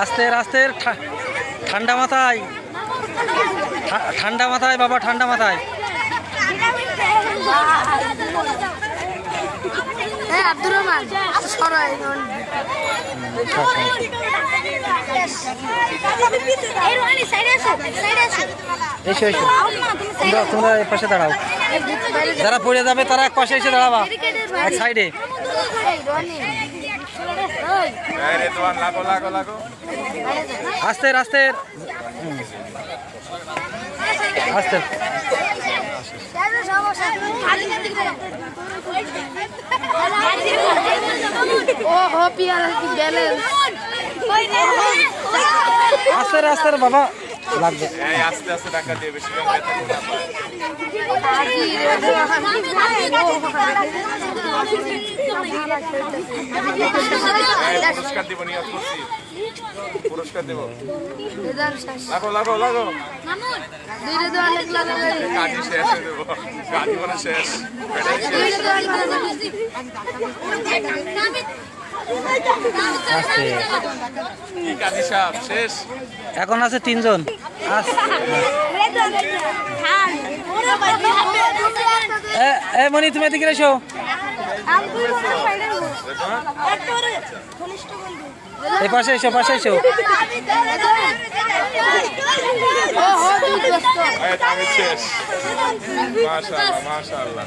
আস্তে আস্তে ঠান্ডা মাথায়, ঠান্ডা মাথায় বাবা, ঠান্ডা মাথায়। আব্দুর রহমান এসো এসো, তোমরা এক পাশে দাঁড়াও, যারা পড়ে যাবে তারা এক পাশে এসে দাঁড়াবা, এক সাইডে। আস্তে আস্তে আস্তে। আস্তে আস্তে বাবা লাগবে, আস্তে আস্তে টাকা দিয়ে বেশি পুরস্কার দিব, নিয়োগ করছি, পুরস্কার দেব। লাগো লাগো লাগো, কাজী শেষ হয়ে দেবো, কাজী মানে শেষ। কি কাজী সাহেব শেষ? এখন আছে 3 জন। মনি তুমি এদিকে এসো। এই পাশে এসো, পাশে এসো। শেষ, মাশাআল্লাহ মাশাআল্লাহ।